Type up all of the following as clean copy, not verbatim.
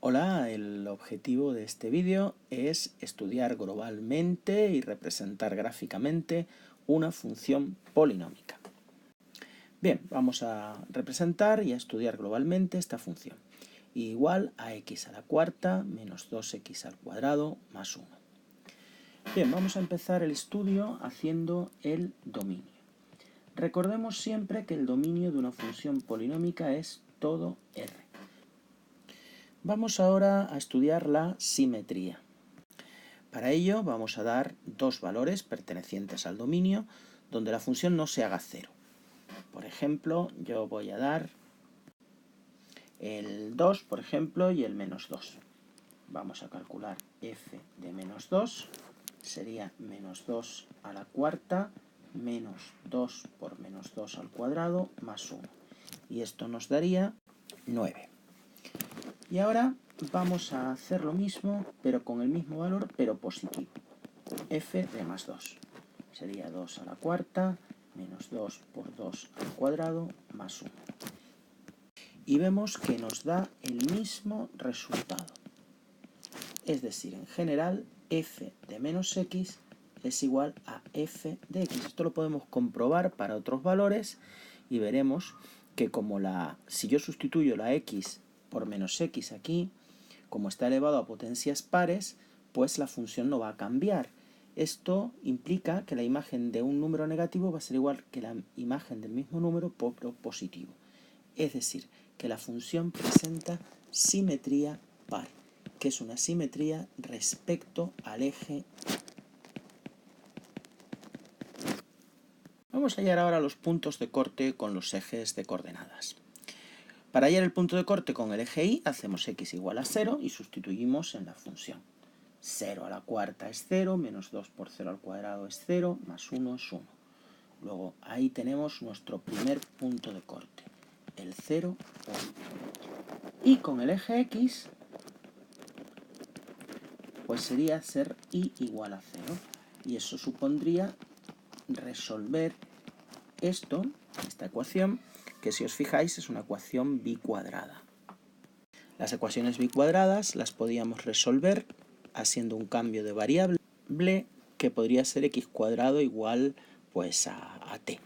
Hola, el objetivo de este vídeo es estudiar globalmente y representar gráficamente una función polinómica. Bien, vamos a representar y a estudiar globalmente esta función. Igual a x a la cuarta menos 2x al cuadrado más 1. Bien, vamos a empezar el estudio haciendo el dominio. Recordemos siempre que el dominio de una función polinómica es todo R. Vamos ahora a estudiar la simetría. Para ello vamos a dar dos valores pertenecientes al dominio donde la función no se haga cero. Por ejemplo, yo voy a dar el 2, por ejemplo, y el menos 2. Vamos a calcular f de menos 2. Sería menos 2 a la cuarta menos 2 por menos 2 al cuadrado más 1. Y esto nos daría 9. Y ahora vamos a hacer lo mismo, pero con el mismo valor, pero positivo. F de más 2. Sería 2 a la cuarta, menos 2 por 2 al cuadrado, más 1. Y vemos que nos da el mismo resultado. Es decir, en general, f de menos x es igual a f de x. Esto lo podemos comprobar para otros valores y veremos que si yo sustituyo la x por menos x aquí, como está elevado a potencias pares, pues la función no va a cambiar. Esto implica que la imagen de un número negativo va a ser igual que la imagen del mismo número pero positivo. Es decir, que la función presenta simetría par, que es una simetría respecto al eje. Vamos a hallar ahora los puntos de corte con los ejes de coordenadas. Para hallar el punto de corte con el eje y, hacemos x igual a 0 y sustituimos en la función. 0 a la cuarta es 0, menos 2 por 0 al cuadrado es 0, más 1 es 1. Luego ahí tenemos nuestro primer punto de corte, el 0, 1. Y con el eje x, pues sería ser y igual a 0. Y eso supondría resolver esta ecuación, que si os fijáis es una ecuación bicuadrada. Las ecuaciones bicuadradas las podíamos resolver haciendo un cambio de variable que podría ser x cuadrado igual pues a t.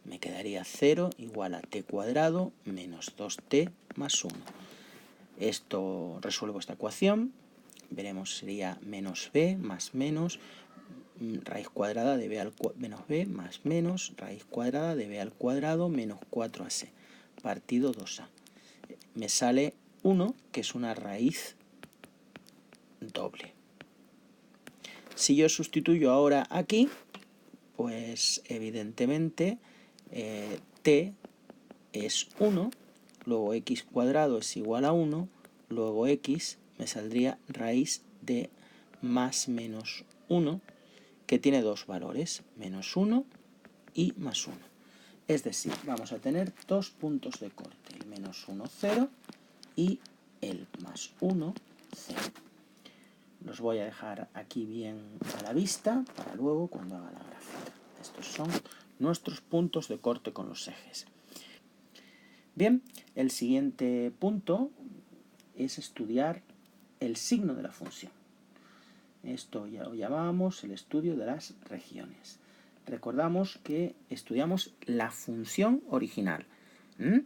Me quedaría 0 igual a t cuadrado menos 2t más 1. Esto resuelvo esta ecuación, veremos sería menos b más menos raíz cuadrada de b al menos b más menos raíz cuadrada de b al cuadrado menos 4ac partido 2a. Me sale 1, que es una raíz doble. Si yo sustituyo ahora aquí, pues evidentemente t es 1, luego x cuadrado es igual a 1, luego x me saldría raíz de más menos 1, que tiene dos valores, menos 1 y más 1. Es decir, vamos a tener dos puntos de corte, el menos 1, 0 y el más 1, 0. Los voy a dejar aquí bien a la vista para luego cuando haga la gráfica. Estos son nuestros puntos de corte con los ejes. Bien, el siguiente punto es estudiar el signo de la función. Esto ya lo llamábamos el estudio de las regiones. Recordamos que estudiamos la función original.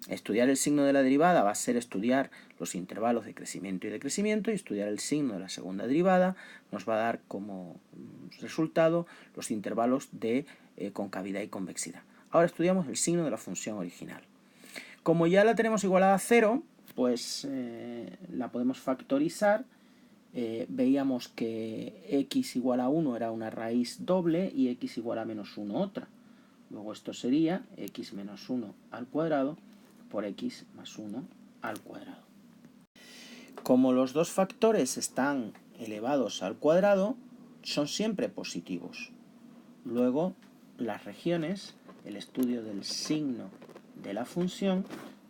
Estudiar el signo de la derivada va a ser estudiar los intervalos de crecimiento y decrecimiento, y estudiar el signo de la segunda derivada nos va a dar como resultado los intervalos de concavidad y convexidad. Ahora estudiamos el signo de la función original. Como ya la tenemos igualada a 0, pues la podemos factorizar. Veíamos que x igual a 1 era una raíz doble y x igual a menos 1 otra. Luego esto sería x menos 1 al cuadrado por x más 1 al cuadrado. Como los dos factores están elevados al cuadrado, son siempre positivos. Luego, las regiones, el estudio del signo de la función,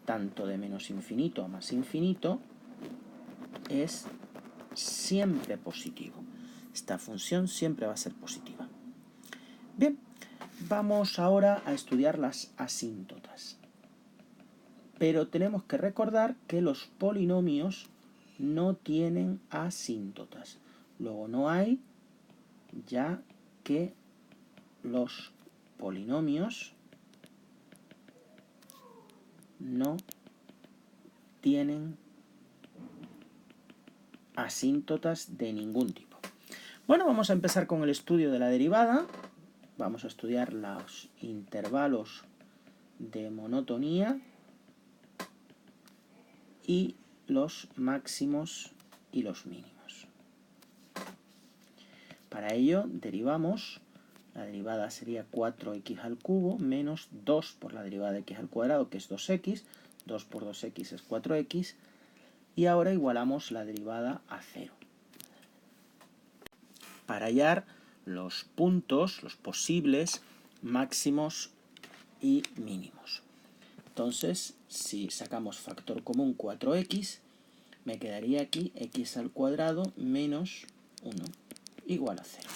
tanto de menos infinito a más infinito, es siempre positivo. Esta función siempre va a ser positiva. Bien, vamos ahora a estudiar las asíntotas. Pero tenemos que recordar que los polinomios no tienen asíntotas. Luego no hay, ya que los polinomios no tienen asíntotas de ningún tipo. Bueno, vamos a empezar con el estudio de la derivada. Vamos a estudiar los intervalos de monotonía y los máximos y los mínimos. Para ello derivamos, la derivada sería 4x al cubo menos 2 por la derivada de x al cuadrado, que es 2x, 2 por 2x es 4x, y ahora igualamos la derivada a 0. Para hallar los puntos, los posibles máximos y mínimos. Entonces, si sacamos factor común 4x, me quedaría aquí x al cuadrado menos 1 igual a 0.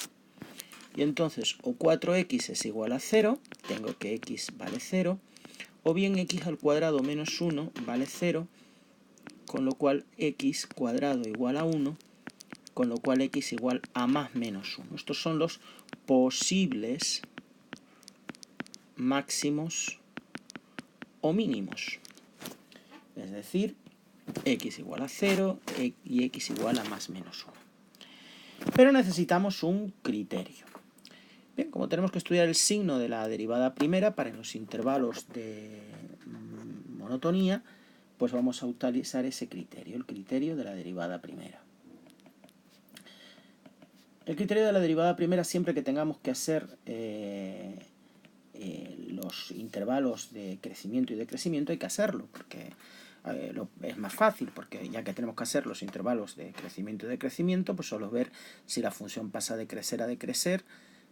Y entonces, o 4x es igual a 0, tengo que x vale 0, o bien x al cuadrado menos 1 vale 0, con lo cual x cuadrado igual a 1, con lo cual x igual a más menos 1. Estos son los posibles máximos o mínimos. Es decir, x igual a 0 y x igual a más menos 1. Pero necesitamos un criterio. Bien, como tenemos que estudiar el signo de la derivada primera para los intervalos de monotonía, pues vamos a utilizar ese criterio, el criterio de la derivada primera. El criterio de la derivada primera, siempre que tengamos que hacer los intervalos de crecimiento y decrecimiento, hay que hacerlo, porque es más fácil, porque ya que tenemos que hacer los intervalos de crecimiento y decrecimiento, pues solo ver si la función pasa de crecer a decrecer,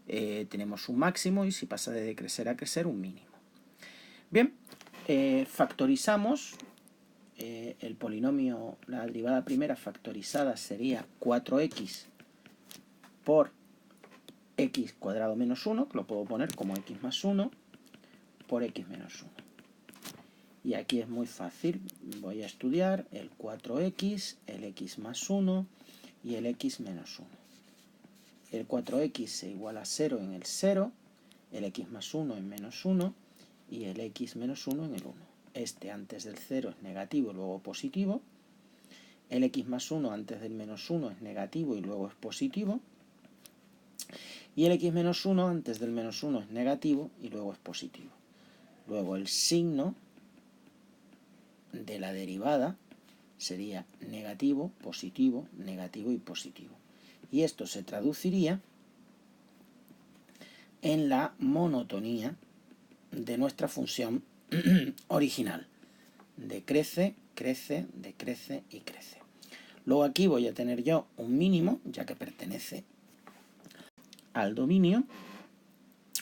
tenemos un máximo, y si pasa de decrecer a crecer, un mínimo. Bien, factorizamos el polinomio, la derivada primera factorizada sería 4x por x cuadrado menos 1, que lo puedo poner como x más 1, por x menos 1. Y aquí es muy fácil, voy a estudiar el 4x, el x más 1 y el x menos 1. El 4x se iguala a 0 en el 0, el x más 1 en menos 1 y el x menos 1 en el 1. Este antes del 0 es negativo y luego positivo. El x más 1 antes del menos 1 es negativo y luego es positivo. Y el x menos 1 antes del menos 1 es negativo y luego es positivo. Luego el signo de la derivada sería negativo, positivo, negativo y positivo. Y esto se traduciría en la monotonía de nuestra función original. Decrece, crece, decrece y crece. Luego aquí voy a tener yo un mínimo, ya que pertenece al dominio,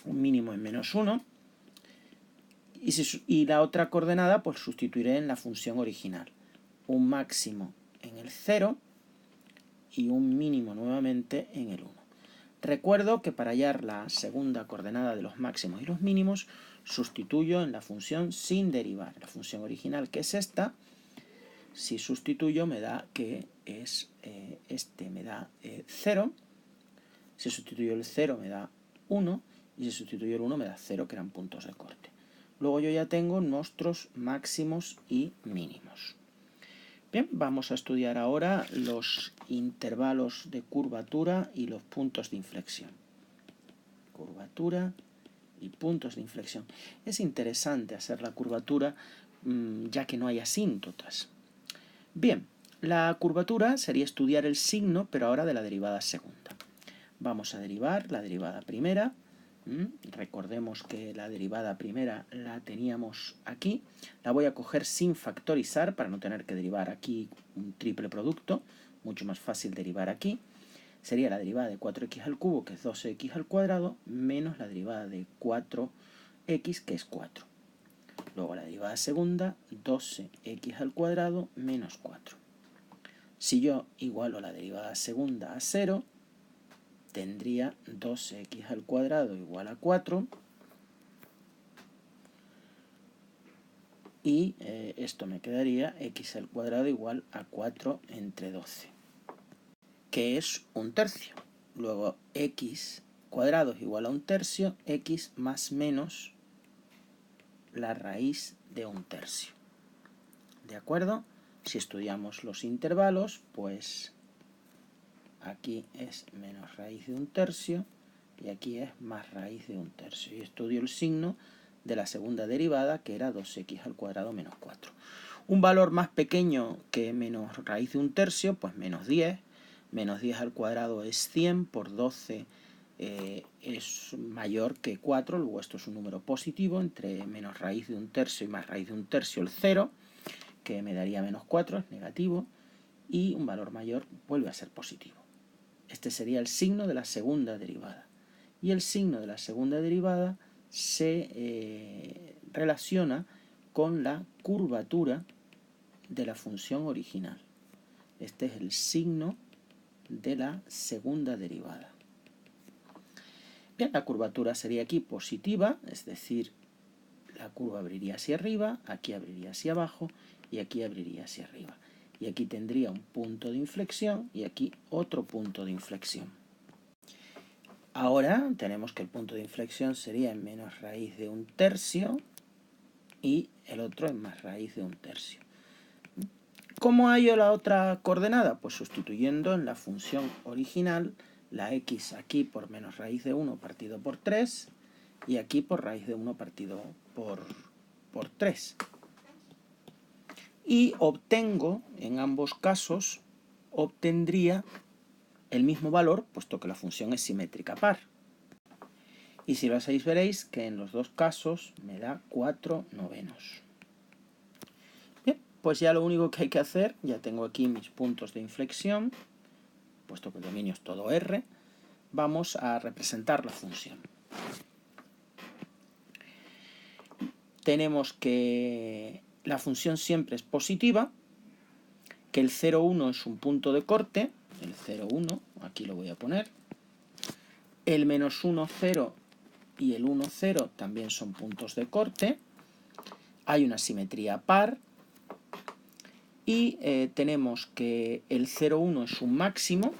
un mínimo en menos 1, y la otra coordenada pues sustituiré en la función original. Un máximo en el 0 y un mínimo nuevamente en el 1. Recuerdo que para hallar la segunda coordenada de los máximos y los mínimos, sustituyo en la función sin derivar. La función original, que es esta, si sustituyo me da que es me da 0, si sustituyo el 0 me da 1, y si sustituyo el 1 me da 0, que eran puntos de corte. Luego yo ya tengo nuestros máximos y mínimos. Bien, vamos a estudiar ahora los intervalos de curvatura y los puntos de inflexión. Curvatura y puntos de inflexión. Es interesante hacer la curvatura ya que no hay asíntotas. Bien, la curvatura sería estudiar el signo, pero ahora de la derivada segunda. Vamos a derivar la derivada primera. Recordemos que la derivada primera la teníamos aquí. La voy a coger sin factorizar para no tener que derivar aquí un triple producto. Mucho más fácil derivar aquí. Sería la derivada de 4x al cubo, que es 12x al cuadrado, menos la derivada de 4x, que es 4. Luego la derivada segunda, 12x al cuadrado menos 4. Si yo igualo la derivada segunda a 0, tendría 12x al cuadrado igual a 4, y esto me quedaría x al cuadrado igual a 4 entre 12, que es un tercio. Luego x cuadrado es igual a un tercio, x más menos la raíz de un tercio. ¿De acuerdo? Si estudiamos los intervalos, pues aquí es menos raíz de un tercio y aquí es más raíz de un tercio. Y estudio el signo de la segunda derivada, que era 2x al cuadrado menos 4. Un valor más pequeño que menos raíz de un tercio, pues menos 10. Menos 10 al cuadrado es 100, por 12 es mayor que 4, luego esto es un número positivo, entre menos raíz de un tercio y más raíz de un tercio el 0, que me daría menos 4, es negativo, y un valor mayor vuelve a ser positivo. Este sería el signo de la segunda derivada. Y el signo de la segunda derivada se relaciona con la curvatura de la función original. Este es el signo de la segunda derivada. Bien, la curvatura sería aquí positiva, es decir, la curva abriría hacia arriba, aquí abriría hacia abajo y aquí abriría hacia arriba. Y aquí tendría un punto de inflexión y aquí otro punto de inflexión. Ahora tenemos que el punto de inflexión sería en menos raíz de un tercio y el otro en más raíz de un tercio. ¿Cómo hallo la otra coordenada? Pues sustituyendo en la función original la x aquí por menos raíz de 1 partido por 3 y aquí por raíz de 1 partido por 3. Y obtengo, en ambos casos, obtendría el mismo valor, puesto que la función es simétrica par. Y si lo hacéis veréis que en los dos casos me da 4/9. Bien, pues ya lo único que hay que hacer, ya tengo aquí mis puntos de inflexión, puesto que el dominio es todo R, vamos a representar la función. Tenemos que la función siempre es positiva, que el 0,1 es un punto de corte, el 0,1, aquí lo voy a poner, el menos 1, 0 y el 1, 0 también son puntos de corte, hay una simetría par y tenemos que el 0,1 es un máximo,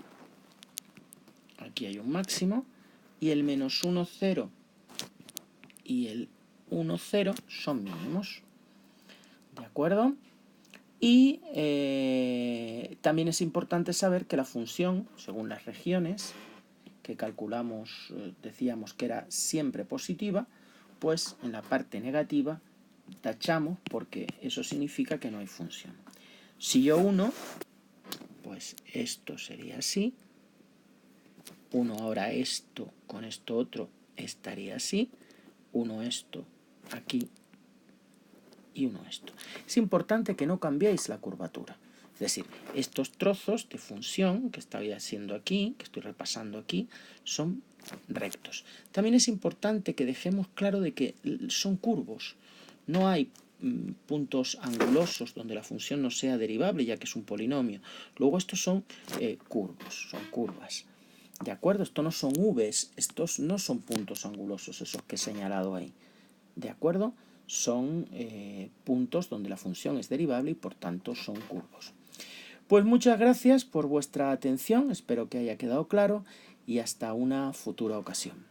aquí hay un máximo, y el menos 1, 0 y el 1, 0 son mínimos. ¿De acuerdo? Y también es importante saber que la función, según las regiones que calculamos, decíamos que era siempre positiva, pues en la parte negativa tachamos porque eso significa que no hay función. Si yo 1, pues esto sería así. 1 ahora esto con esto otro estaría así. 1 esto aquí y 1 esto. Es importante que no cambiéis la curvatura. Es decir, estos trozos de función que estoy haciendo aquí, que estoy repasando aquí, son rectos. También es importante que dejemos claro de que son curvos. No hay puntos angulosos donde la función no sea derivable, ya que es un polinomio. Luego estos son curvos, son curvas. ¿De acuerdo? Estos no son v's, estos no son puntos angulosos, esos que he señalado ahí. ¿De acuerdo? Son puntos donde la función es derivable y por tanto son curvos. Pues muchas gracias por vuestra atención, espero que haya quedado claro y hasta una futura ocasión.